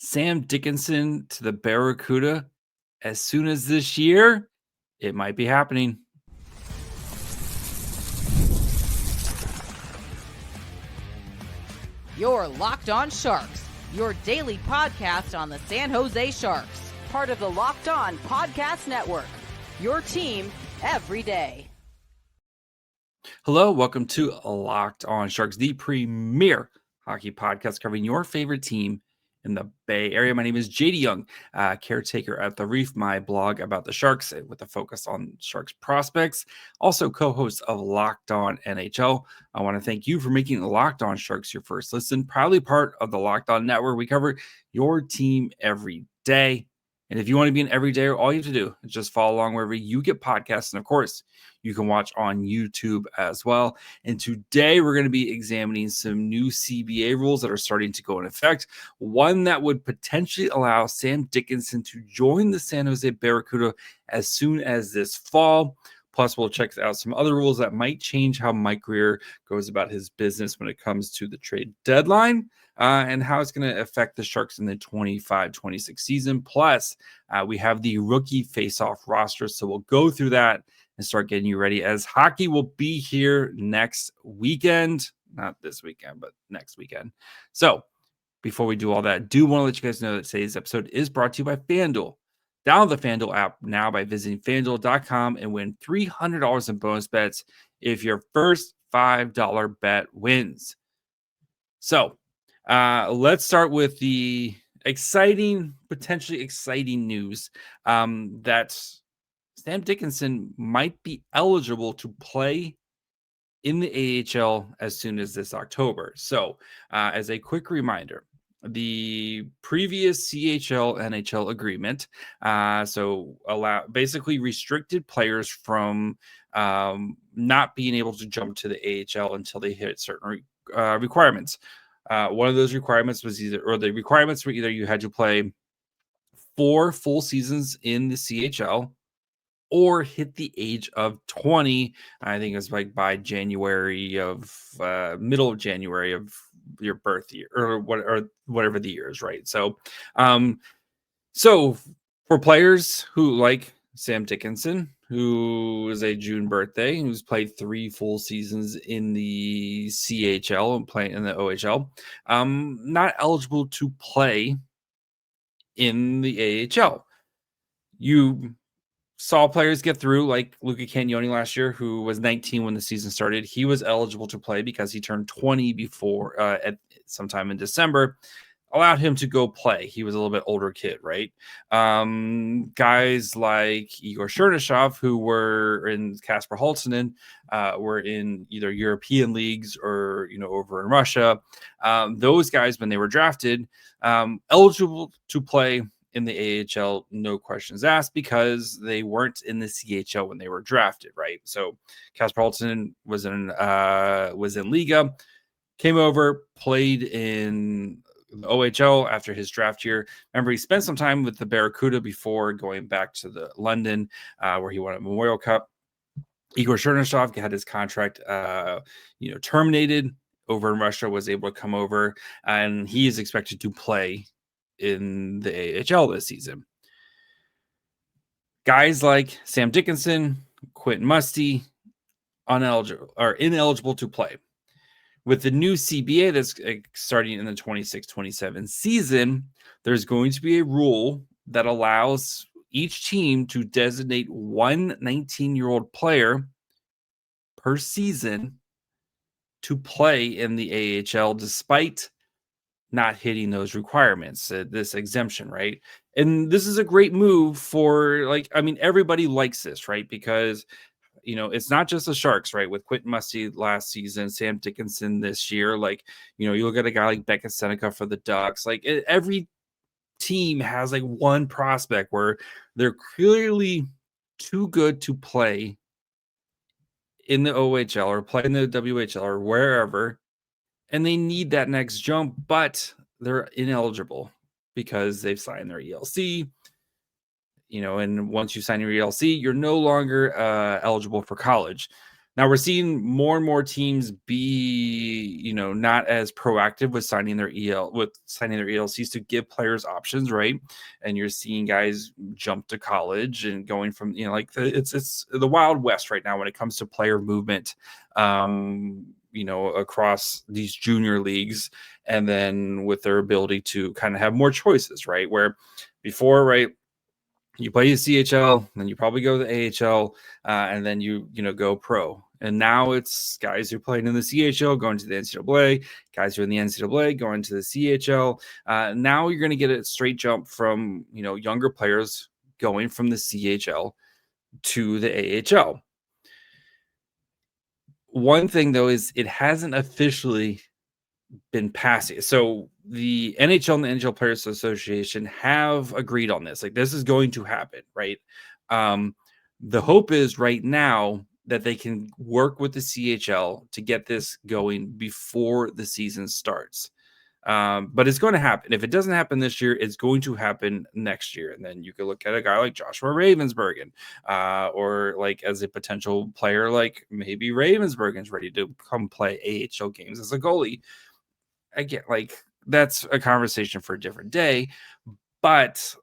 Sam Dickinson to the Barracuda as soon as this year? It might be happening. You're Locked On Sharks, your daily podcast on the San Jose Sharks, part of the Locked On Podcast Network, your team every day. Hello, welcome to Locked On Sharks, the premier hockey podcast covering your favorite team in the Bay Area. My name is JD Young, caretaker at The Reef, my blog about the Sharks with a focus on Sharks prospects. Also co-host of Locked On NHL. I want to thank you for making Locked On Sharks your first listen. Proudly part of the Locked On Network. We cover your team every day. And if you want to be an everydayer, all you have to do is just follow along wherever you get podcasts. And of course, you can watch on YouTube as well. And today we're going to be examining some new CBA rules that are starting to go in effect. One that would potentially allow Sam Dickinson to join the San Jose Barracuda as soon as this fall. Plus, we'll check out some other rules that might change how Mike Grier goes about his business when it comes to the trade deadline. And how it's going to affect the Sharks in the 25-26 season. Plus, we have the rookie Faceoff roster, so we'll go through that and start getting you ready as hockey will be here next weekend. Not this weekend, but next weekend. So, before we do all that, do want to let you guys know that today's episode is brought to you by FanDuel. Download the FanDuel app now by visiting FanDuel.com and win $300 in bonus bets if your first $5 bet wins. So, let's start with the potentially exciting news that Sam Dickinson might be eligible to play in the AHL as soon as this October. So, as a quick reminder, the previous CHL NHL agreement, basically restricted players from not being able to jump to the AHL until they hit certain requirements. One of those requirements was the requirements were either you had to play 4 full seasons in the CHL or hit the age of 20. I think it's like by middle of January of your birth year or whatever the year is, right? So for players who like Sam Dickinson, who is a June birthday, who's played 3 full seasons in the CHL and playing in the OHL, not eligible to play in the AHL. You saw players get through, like Luca Cagnoni last year, who was 19 when the season started. He was eligible to play because he turned 20 before at sometime in December. Allowed him to go play. He was a little bit older kid, right? Guys like Igor Chernyshov, who were in Kasper Holttunen, were in either European leagues or over in Russia. Those guys, when they were drafted, eligible to play in the AHL, no questions asked, because they weren't in the CHL when they were drafted, right? So Kasper Holttunen was in Liga, came over, played in the OHL after his draft year. Remember, he spent some time with the Barracuda before going back to the London, where he won a Memorial Cup. Igor Chernyshov had his contract, terminated over in Russia, was able to come over, and he is expected to play in the AHL this season. Guys like Sam Dickinson, Quentin Musty, ineligible to play. With the new CBA that's starting in the 26-27 season, there's going to be a rule that allows each team to designate one 19-year-old player per season to play in the AHL despite not hitting those requirements, this exemption, right? And this is a great move for, everybody likes this, right? Because it's not just the Sharks, right? With Quentin Musty last season, Sam Dickinson this year, you look at a guy like Becca Seneca for the Ducks. Every team has one prospect where they're clearly too good to play in the OHL or play in the WHL or wherever, and they need that next jump, but they're ineligible because they've signed their ELC. And once you sign your ELC, you're no longer eligible for college. Now we're seeing more and more teams be, not as proactive with signing their ELCs to give players options, right? And you're seeing guys jump to college and going from, it's the Wild West right now when it comes to player movement, across these junior leagues, and then with their ability to kind of have more choices, right? Where before, right, you play the CHL, then you probably go to the AHL, and then you go pro. And now it's guys who played in the CHL going to the NCAA, guys who are in the NCAA going to the CHL. Now you're going to get a straight jump from younger players going from the CHL to the AHL. One thing though is it hasn't officially been passing. So the NHL and the NHL Players Association have agreed on this. Like, this is going to happen, right? The hope is right now that they can work with the CHL to get this going before the season starts. But it's going to happen. If it doesn't happen this year, it's going to happen next year. And then you could look at a guy like Joshua Ravensbergen, or like as a potential player, like maybe Ravensbergen's ready to come play AHL games as a goalie. Again, like, that's a conversation for a different day, but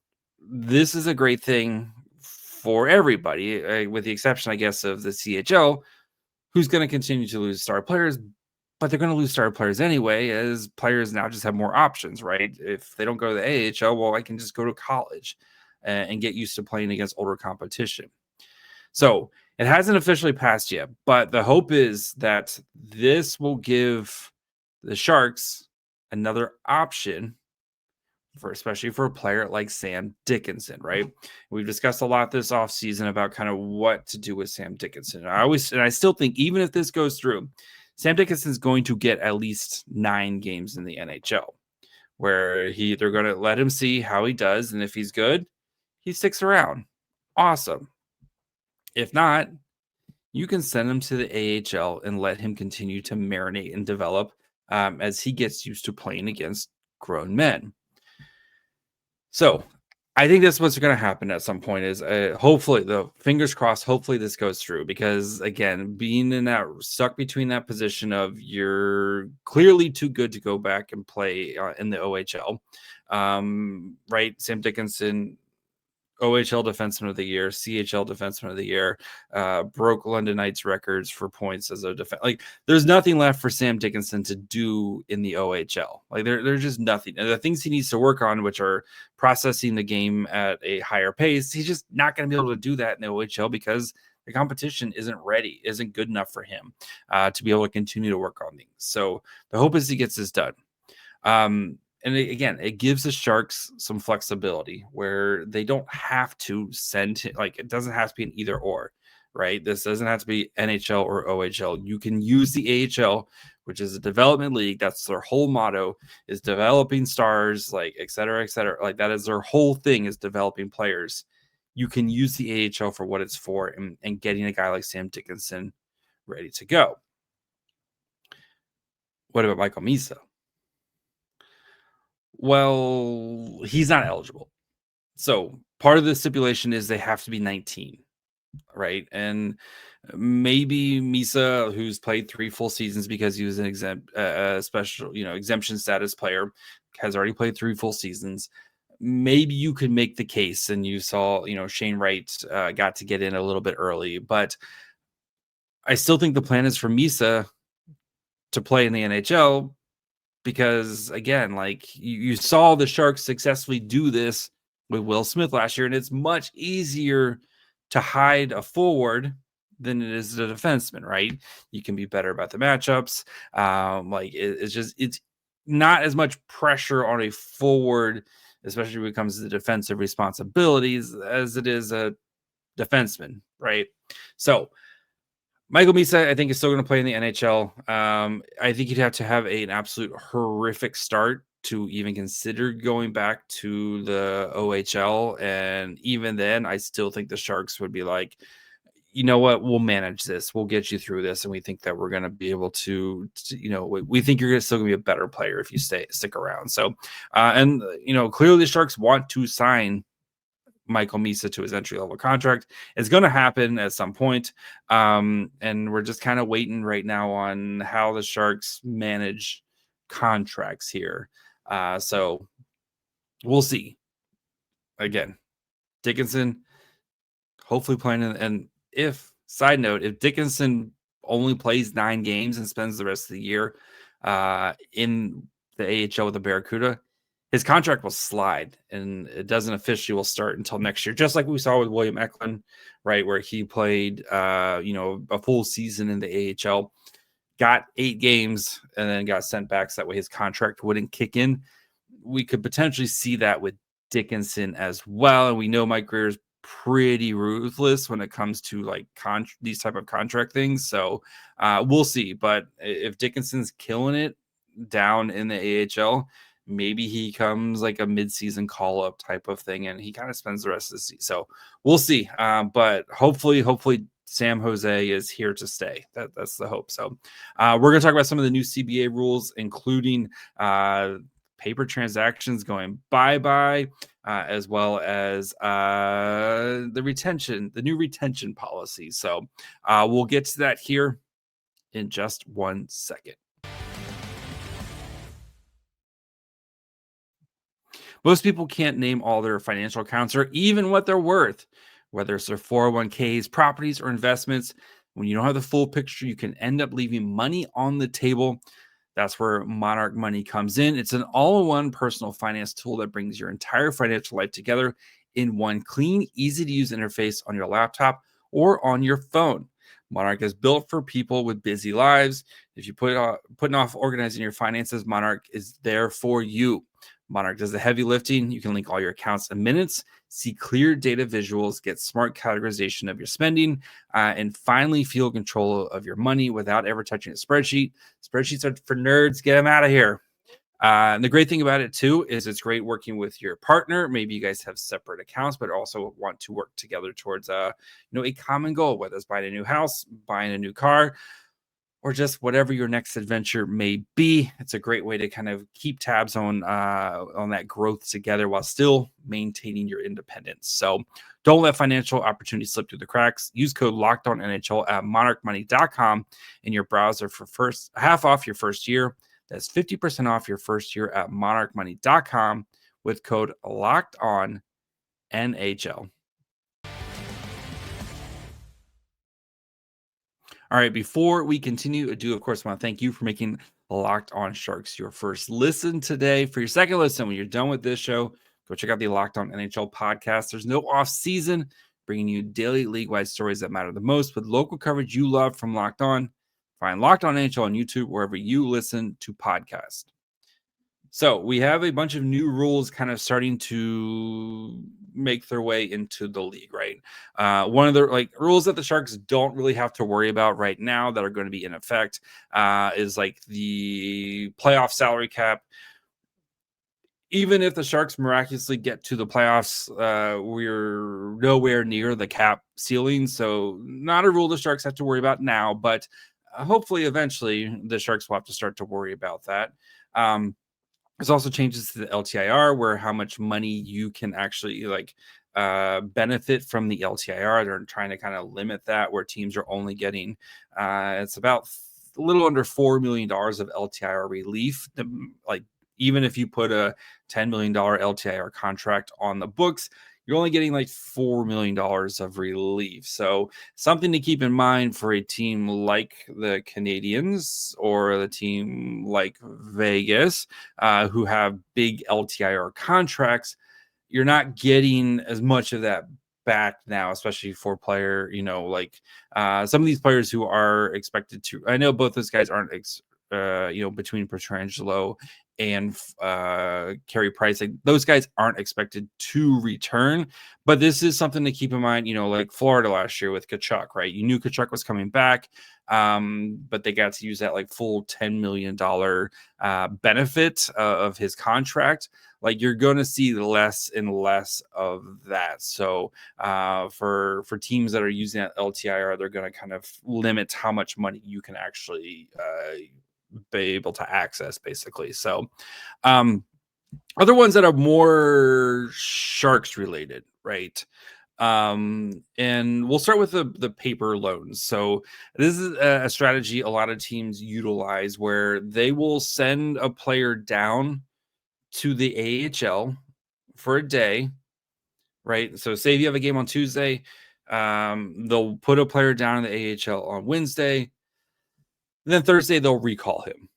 this is a great thing for everybody, with the exception, I guess, of the CHL, who's going to continue to lose star players, but they're going to lose star players anyway, as players now just have more options, right? If they don't go to the AHL, well, I can just go to college and get used to playing against older competition. So it hasn't officially passed yet, but the hope is that this will give the Sharks another option, especially for a player like Sam Dickinson, right? We've discussed a lot this offseason about kind of what to do with Sam Dickinson. I still think, even if this goes through, Sam Dickinson is going to get at least 9 games in the NHL, where they're going to let him see how he does, and if he's good, he sticks around. Awesome. If not, you can send him to the AHL and let him continue to marinate and develop, as he gets used to playing against grown men. So I think that's what's going to happen at some point, is hopefully, the fingers crossed, hopefully this goes through, because again, being stuck between that position of you're clearly too good to go back and play in the OHL, right? Sam Dickinson, OHL Defenseman of the Year, CHL Defenseman of the Year, broke London Knights records for points as a defense. Like, there's nothing left for Sam Dickinson to do in the OHL. Like, there's just nothing. And the things he needs to work on, which are processing the game at a higher pace, he's just not going to be able to do that in the OHL, because the competition isn't good enough for him to be able to continue to work on things. So the hope is he gets this done. And again, it gives the Sharks some flexibility where they don't have to it doesn't have to be an either or, right? This doesn't have to be NHL or OHL. You can use the AHL, which is a development league. That's their whole motto, is developing stars, like et cetera, et cetera. Like, that is their whole thing, is developing players. You can use the AHL for what it's for, and getting a guy like Sam Dickinson ready to go. What about Michael Misa? Well, he's not eligible. So part of the stipulation is they have to be 19, right? And maybe Misa, who's played 3 full seasons because he was an exemption status player, has already played 3 full seasons. Maybe you could make the case, and you saw, Shane Wright got to get in a little bit early, but I still think the plan is for Misa to play in the NHL, because again, like, you saw the Sharks successfully do this with Will Smith last year, and it's much easier to hide a forward than it is a defenseman, right? You can be better about the matchups. It's not as much pressure on a forward, especially when it comes to the defensive responsibilities, as it is a defenseman, right? So Michael Misa, I think, is still going to play in the NHL. I think you'd have to have an absolute horrific start to even consider going back to the OHL. And even then, I still think the Sharks would be like, you know what, we'll manage this. We'll get you through this. And we think that we're going to be able to we think you're still going to be a better player if you stick around. So, clearly the Sharks want to sign Michael Misa to his entry-level contract. It's going to happen at some point. And we're just kind of waiting right now on how the Sharks manage contracts here. So we'll see. Again, Dickinson hopefully playing. And if, side note, if Dickinson only plays 9 games and spends the rest of the year in the AHL with the Barracuda, his contract will slide and it doesn't officially will start until next year, just like we saw with William Eklund, right, where he played a full season in the AHL, got 8 games and then got sent back so that way his contract wouldn't kick in. We could potentially see that with Dickinson as well. And we know Mike Greer's pretty ruthless when it comes to like these type of contract things. So we'll see. But if Dickinson's killing it down in the AHL, maybe he comes like a mid-season call-up type of thing, and he kind of spends the rest of the season. So we'll see. But hopefully Sam Jose is here to stay. That's the hope. So we're going to talk about some of the new CBA rules, including paper transactions going bye-bye, as well as the new retention policy. So we'll get to that here in just 1 second. Most people can't name all their financial accounts or even what they're worth, whether it's their 401ks, properties, or investments. When you don't have the full picture, you can end up leaving money on the table. That's where Monarch Money comes in. It's an all-in-one personal finance tool that brings your entire financial life together in one clean, easy-to-use interface on your laptop or on your phone. Monarch is built for people with busy lives. If you putting off organizing your finances, Monarch is there for you. Monarch does the heavy lifting. You can link all your accounts in minutes, see clear data visuals, get smart categorization of your spending, and finally feel control of your money without ever touching a spreadsheet. Spreadsheets are for nerds. Get them out of here. And the great thing about it, too, is it's great working with your partner. Maybe you guys have separate accounts, but also want to work together towards a common goal, whether it's buying a new house, buying a new car, or just whatever your next adventure may be. It's a great way to kind of keep tabs on that growth together while still maintaining your independence. So don't let financial opportunities slip through the cracks. Use code LOCKEDONNHL at monarchmoney.com in your browser for half off your first year. That's 50% off your first year at monarchmoney.com with code LOCKEDONNHL. All right, before we continue, I do, of course, want to thank you for making Locked On Sharks your first listen today. For your second listen, when you're done with this show, go check out the Locked On NHL podcast. There's no off season, bringing you daily league-wide stories that matter the most with local coverage you love from Locked On. Find Locked On NHL on YouTube, wherever you listen to podcasts. So we have a bunch of new rules kind of starting to make their way into the league, right? One of the rules that the Sharks don't really have to worry about right now that are going to be in effect is like the playoff salary cap. Even if the Sharks miraculously get to the playoffs, we're nowhere near the cap ceiling. So not a rule the Sharks have to worry about now, but hopefully eventually the Sharks will have to start to worry about that. There's also changes to the LTIR where how much money you can actually benefit from the LTIR. They're trying to kind of limit that where teams are only getting it's about a little under $4 million of LTIR relief. Even if you put a $10 million LTIR contract on the books, you're only getting like $4 million of relief. So something to keep in mind for a team like the Canadiens or the team like Vegas, who have big LTIR contracts. You're not getting as much of that back now, especially for player, some of these players who are expected to, I know both those guys aren't, between Pietrangelo and Carey Price, those guys aren't expected to return, but this is something to keep in mind. Like Florida last year with Tkachuk, right? You knew Tkachuk was coming back, but they got to use that full $10 million benefit of his contract. You're going to see less and less of that. So for teams that are using that LTIR, they're going to kind of limit how much money you can actually be able to access, basically. So other ones that are more Sharks related, right? And we'll start with the paper loans. So this is a strategy a lot of teams utilize where they will send a player down to the AHL for a day, right? So say if you have a game on Tuesday, they'll put a player down in the AHL on Wednesday, and then Thursday they'll recall him.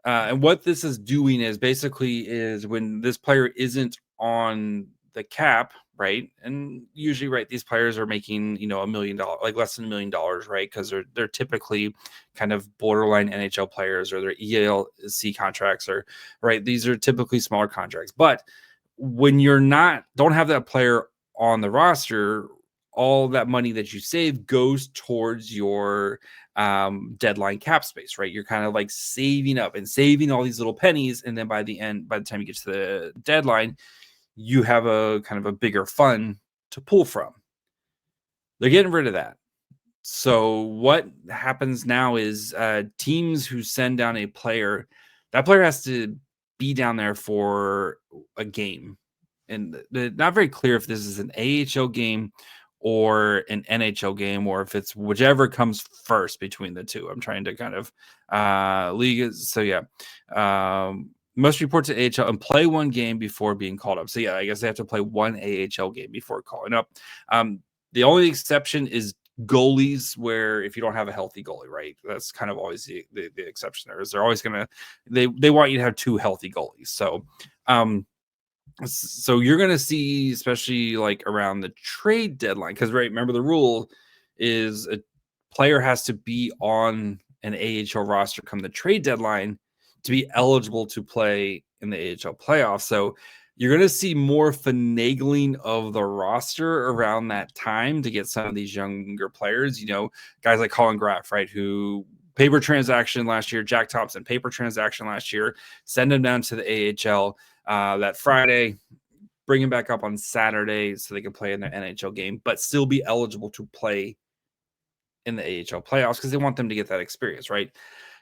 And what this is doing is basically is when this player isn't on the cap, right? And usually, right, these players are making $1 million, like less than $1 million, right? Because they're typically kind of borderline NHL players, or their ELC contracts, or right. These are typically smaller contracts. But when you're don't have that player on the roster, all that money that you save goes towards your deadline cap space, right? You're kind of like saving up and saving all these little pennies, and then by the time you get to the deadline, you have a kind of a bigger fund to pull from. They're getting rid of that. So what happens now is teams who send down a player, that player has to be down there for a game. And not very clear if this is an AHL game or an NHL game, or if it's whichever comes first between the two. I'm trying to kind of league. So yeah, must report to AHL and play one game before being called up. So yeah, I guess they have to play one AHL game before calling up. The only exception is goalies, where if you don't have a healthy goalie, right, that's kind of always the exception. There is they're always gonna they want you to have two healthy goalies. So you're going to see, especially like around the trade deadline, because right, remember the rule is a player has to be on an AHL roster come the trade deadline to be eligible to play in the AHL playoffs. So you're going to see more finagling of the roster around that time to get some of these younger players, guys like Colin Graff, right, who paper transaction last year, Jack Thompson, paper transaction last year, send him down to the AHL that Friday, bring him back up on Saturday so they can play in their NHL game, but still be eligible to play in the AHL playoffs because they want them to get that experience, right?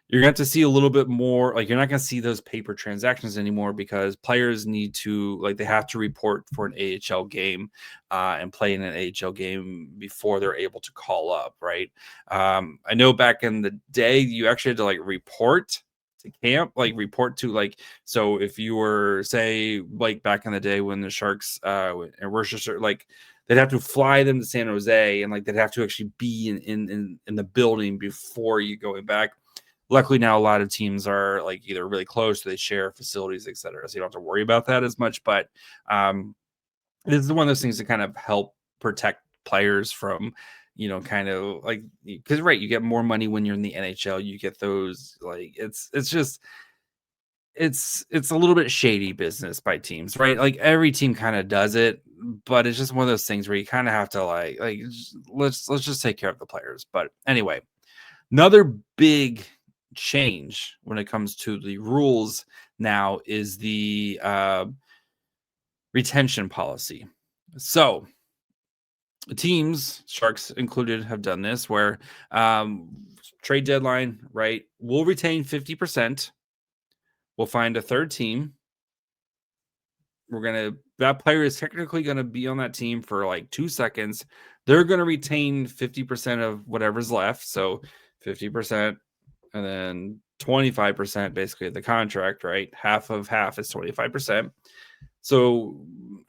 You're going to have to see a little bit more, like you're not going to see those paper transactions anymore because players need to, like they have to report for an AHL game and play in an AHL game before they're able to call up, right? I know back in the day, you actually had to like report to camp, like report to like, so if you were, say, like back in the day when the Sharks and Worcester, like they'd have to fly them to San Jose and like they'd have to actually be in the building before you going back. Luckily now a lot of teams are like either really close, or they share facilities, etc. So you don't have to worry about that as much. But this is one of those things that kind of help protect players from, kind of like, because right, you get more money when you're in the NHL. You get those, like it's just it's a little bit shady business by teams, right? Like every team kind of does it, but it's just one of those things where you kind of have to like let's just take care of the players. But anyway, another big change when it comes to the rules now is the retention policy. So teams, Sharks included, have done this where trade deadline, right, we'll retain 50%. We'll find a third team. That player is technically going to be on that team for like 2 seconds. They're going to retain 50% of whatever's left. So 50%. And then 25% basically of the contract, right? Half of half is 25%. So,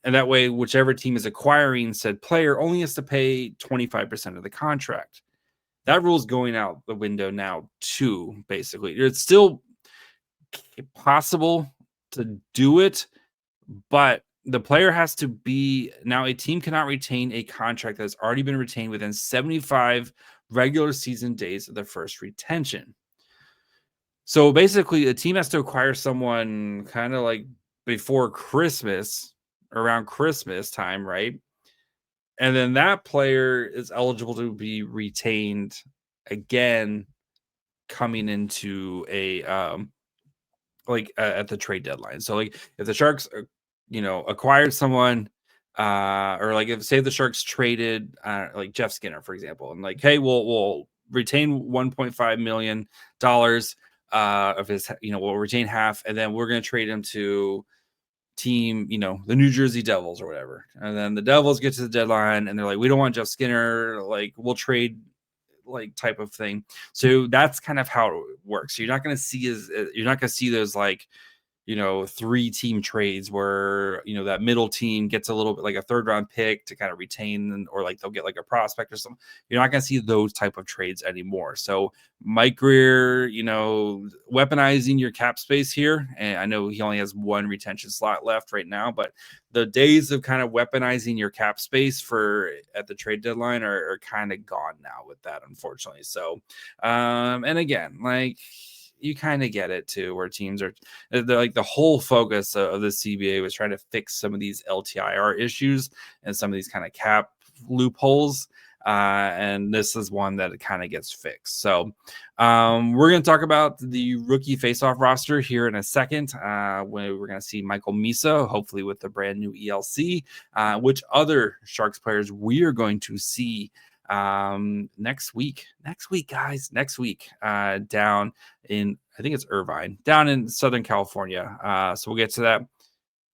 and that way, whichever team is acquiring said player only has to pay 25% of the contract. That rule is going out the window now, too, basically. It's still possible to do it, but the player has to be, now a team cannot retain a contract that's already been retained within 75 regular season days of the first retention. So basically, a team has to acquire someone kind of like before Christmas, around Christmas time, right? And then that player is eligible to be retained again coming into a at the trade deadline. So like if the Sharks acquired someone or like if say the Sharks traded like Jeff Skinner, for example, and like, hey, we'll retain $1.5 million of his, we'll retain half, and then we're going to trade him to team, the New Jersey Devils or whatever. And then the Devils get to the deadline and they're like, we don't want Jeff Skinner. Like, we'll trade, like, type of thing. So that's kind of how it works. So you're not going to see those, like, 3-team trades where, that middle team gets a little bit like a 3rd-round pick to kind of retain, or like they'll get like a prospect or something. You're not going to see those type of trades anymore. So Mike Greer, weaponizing your cap space here. And I know he only has 1 retention slot left right now, but the days of kind of weaponizing your cap space at the trade deadline are kind of gone now with that, unfortunately. So, and again, like, you kind of get it too, where teams they're like, the whole focus of the CBA was trying to fix some of these LTIR issues and some of these kind of cap loopholes. And this is one that kind of gets fixed. So we're going to talk about the rookie faceoff roster here in a second. When we're going to see Michael Misa, hopefully with the brand new ELC, which other Sharks players we are going to see next week, guys, down in, I think it's Irvine, down in Southern California. So we'll get to that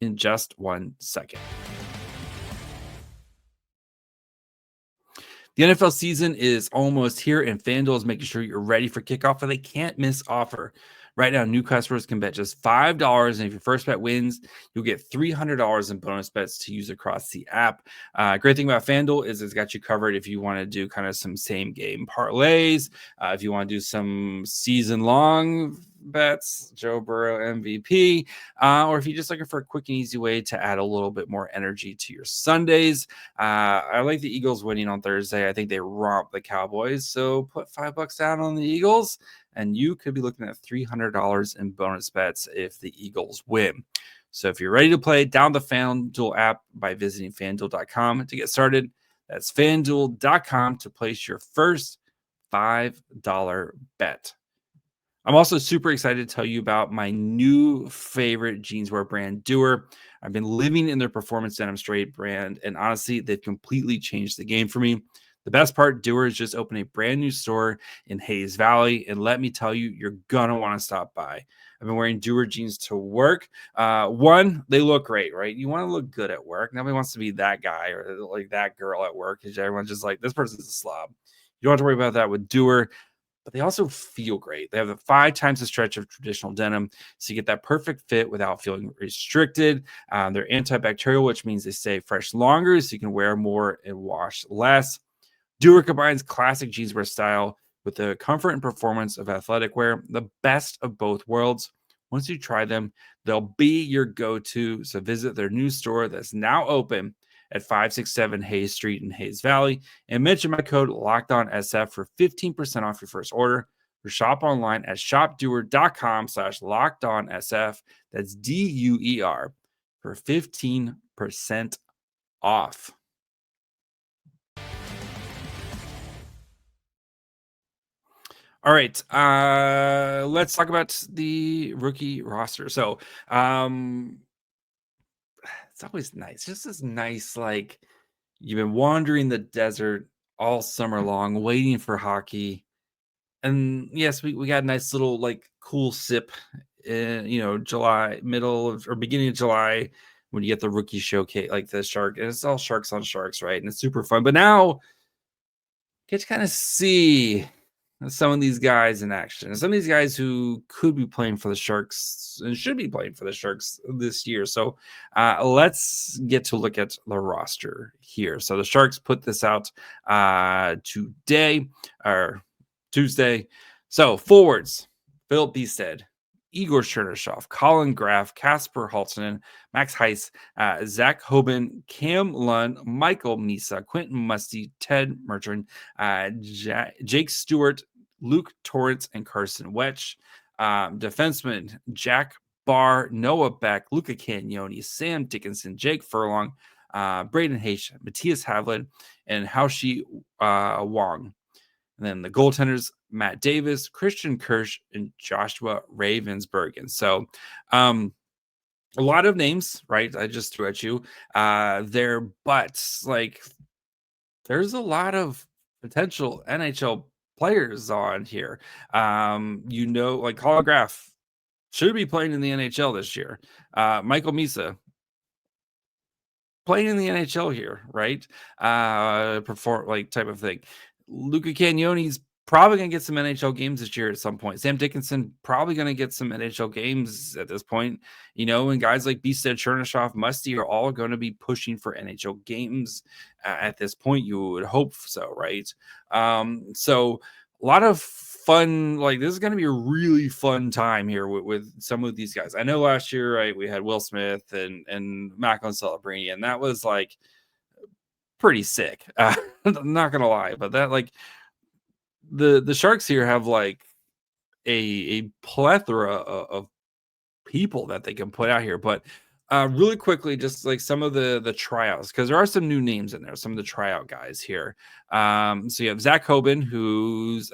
in just 1 second. The NFL season is almost here, and FanDuel is making sure you're ready for kickoff with a can't miss offer. Right now, new customers can bet just $5, and if your first bet wins, you'll get $300 in bonus bets to use across the app. Great thing about FanDuel is it's got you covered if you want to do kind of some same game parlays, if you want to do some season long bets, Joe Burrow MVP, or if you're just looking for a quick and easy way to add a little bit more energy to your Sundays. I like the Eagles winning on Thursday. I think they romp the Cowboys, so put $5 down on the Eagles, and you could be looking at $300 in bonus bets if the Eagles win. So if you're ready to play, download the FanDuel app by visiting FanDuel.com to get started. That's FanDuel.com to place your first $5 bet. I'm also super excited to tell you about my new favorite jeanswear brand, Doer. I've been living in their performance denim straight brand, and honestly, they've completely changed the game for me. The best part, Doer has just opened a brand new store in Hayes Valley, and let me tell you, you're gonna want to stop by. I've been wearing Doer jeans to work. One, they look great, right? You want to look good at work. Nobody wants to be that guy or like that girl at work, because everyone's just like, this person's a slob. You don't have to worry about that with Doer. But they also feel great. They have the 5 times the stretch of traditional denim, so you get that perfect fit without feeling restricted. They're antibacterial, which means they stay fresh longer, so you can wear more and wash less. Doer combines classic jeanswear style with the comfort and performance of athletic wear, the best of both worlds. Once you try them, they'll be your go-to. So visit their new store that's now open at 567 Hayes Street in Hayes Valley, and mention my code LOCKEDONSF for 15% off your first order. Or shop online at shopdoer.com/LockedOnSF. That's DUER for 15% off. All right, let's talk about the rookie roster. So, it's always nice. Just this nice, like, you've been wandering the desert all summer long, waiting for hockey. And yes, we got a nice little, like, cool sip in, July, middle of, or beginning of July, when you get the rookie showcase, like the shark. And it's all sharks on sharks, right? And it's super fun. But now get to kind of see some of these guys in action, and some of these guys who could be playing for the Sharks and should be playing for the Sharks this year. So let's get to look at the roster here. So the Sharks put this out today, or Tuesday. So forwards, Phil Beestead, Igor Chernyshov, Colin Graff, Kasper Haltinen, Max Heiss, Zach Hoban, Cam Lund, Michael Misa, Quentin Musty, Ted Merchant, Jake Stewart, Luke Torrance, and Carson Wetch. Defensemen, Jack Barr, Noah Beck, Luca Cagnoni, Sam Dickinson, Jake Furlong, Braden H., Matthias Havlin, and Haoshi Wong. And then the goaltenders, Matt Davis, Christian Kirsch, and Joshua Ravensberg. And so a lot of names, right? I just threw at you there, but like there's a lot of potential NHL players on here. Like Colin Graff should be playing in the NHL this year. Michael Misa playing in the NHL here, right? Perform like type of thing. Luca Cagnoni's probably going to get some NHL games this year at some point. Sam Dickinson probably going to get some NHL games at this point, and guys like Bistad, Chernyshov, Musty are all going to be pushing for NHL games at this point. You would hope so, right? So a lot of fun. Like, this is going to be a really fun time here with some of these guys. I know last year, right, we had Will Smith and Macklin Celebrini, and that was like pretty sick. I'm not gonna lie, but that, like, the Sharks here have like a plethora of people that they can put out here. But really quickly, just like some of the tryouts, because there are some new names in there, some of the tryout guys here. So you have Zach Hoban, who's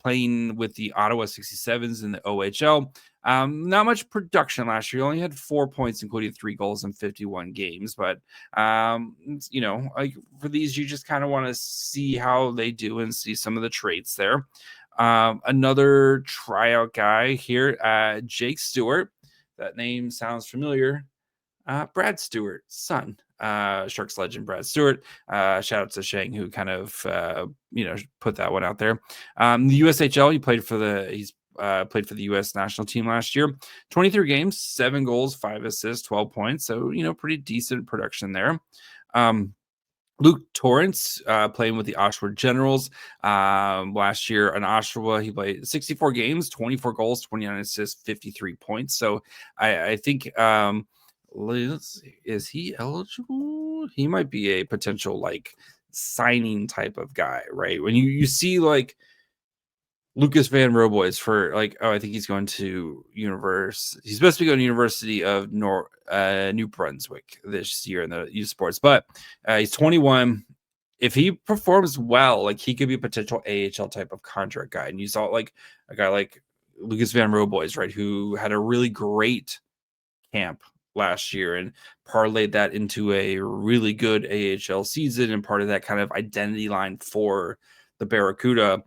playing with the Ottawa 67s in the OHL. Not much production last year. He only had 4 points, including 3 goals in 51 games. But like, for these, you just kind of want to see how they do and see some of the traits there. Another tryout guy here, Jake Stewart. That name sounds familiar. Brad Stewart's son, Sharks legend Brad Stewart. Shout out to Shang, who kind of put that one out there. The USHL, he's played for the U.S. national team last year. 23 games, 7 goals, 5 assists, 12 points. So pretty decent production there. Luke Torrance, playing with the Oshawa Generals last year in Oshawa. He played 64 games, 24 goals, 29 assists, 53 points. So I think, let's see, is he eligible? He might be a potential like signing type of guy, right? When you see like Lucas Van Roboys for like, I think he's going to he's supposed to be going to University of New Brunswick this year in the youth sports, but he's 21. If he performs well, like, he could be a potential AHL type of contract guy. And you saw like a guy like Lucas Van Roboys, right, who had a really great camp last year and parlayed that into a really good AHL season and part of that kind of identity line for the Barracuda.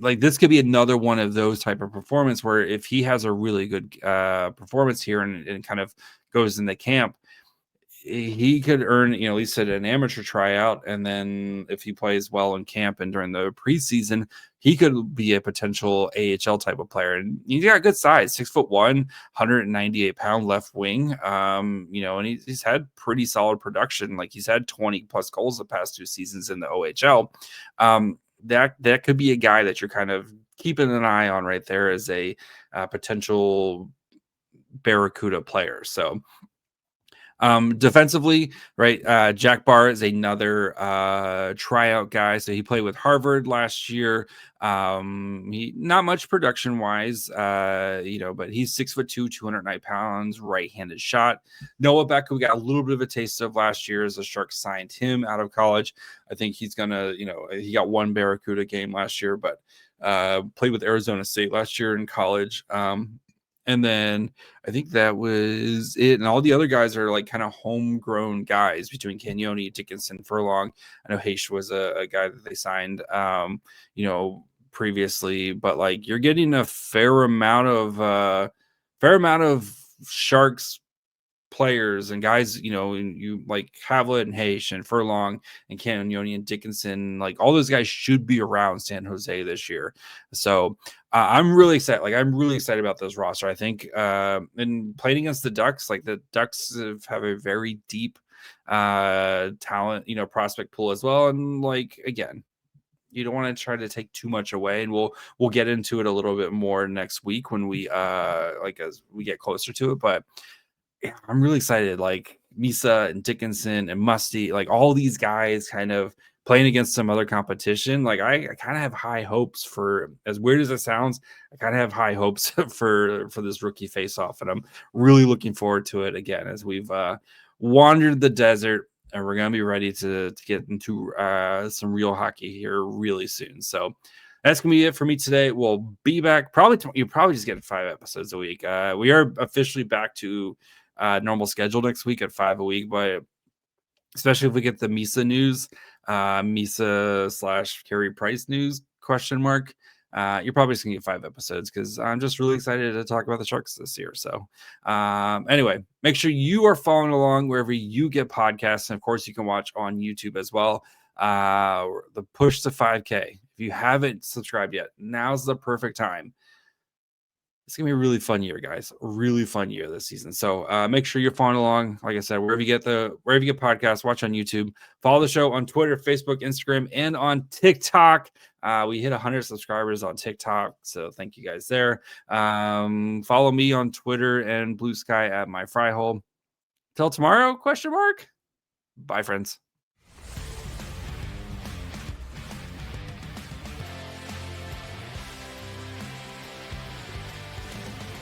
Like, this could be another one of those type of performance where if he has a really good performance here and kind of goes in the camp, he could earn, at least at an amateur tryout. And then if he plays well in camp and during the preseason, he could be a potential AHL type of player. And he's got good size, 6'1", 198-pound left wing. And he's had pretty solid production. Like, he's had 20 plus goals the past 2 seasons in the OHL. That could be a guy that you're kind of keeping an eye on right there as a potential Barracuda player. So defensively, right, Jack Barr is another tryout guy. So he played with Harvard last year. He not much production wise, but he's 6'2", 209 pounds, right-handed shot. Noah Beck, we got a little bit of a taste of last year as the Sharks signed him out of college. I think he's gonna, he got 1 Barracuda game last year, but played with Arizona State last year in college. And then I think that was it. And all the other guys are like kind of homegrown guys between Cagnoni, Dickinson, Furlong. I know Heish was a guy that they signed, previously, but like, you're getting a fair amount of Sharks players and guys, and you like Havlet and Heish and Furlong and Cagnoni and Dickinson, like, all those guys should be around San Jose this year. So I'm really excited. Like, I'm really excited about this roster. I think and playing against the Ducks, like, the Ducks have a very deep talent, prospect pool as well. And like, again, you don't want to try to take too much away, and we'll get into it a little bit more next week when we as we get closer to it. But yeah, I'm really excited. Like, Misa and Dickinson and Musty, like, all these guys kind of playing against some other competition. Like, I kind of have high hopes for, as weird as it sounds, I kind of have high hopes for this rookie face-off, and I'm really looking forward to it again as we've wandered the desert, and we're gonna be ready to get into some real hockey here really soon. So that's gonna be it for me today. We'll be back probably. You're probably just getting 5 episodes a week. We are officially back to normal schedule next week at 5 a week, but especially if we get the Misa news, Misa / Carey Price news ? you're probably just gonna get 5 episodes because I'm just really excited to talk about the Sharks this year. So anyway, make sure you are following along wherever you get podcasts, and of course you can watch on YouTube as well. The push to 5K. If you haven't subscribed yet, now's the perfect time. It's gonna be a really fun year, guys. A really fun year this season. So make sure you're following along. Like I said, wherever you get podcasts, watch on YouTube. Follow the show on Twitter, Facebook, Instagram, and on TikTok. We hit 100 subscribers on TikTok, so thank you guys there. Follow me on Twitter and Blue Sky at my fry hole. Till tomorrow? Question mark. Bye, friends.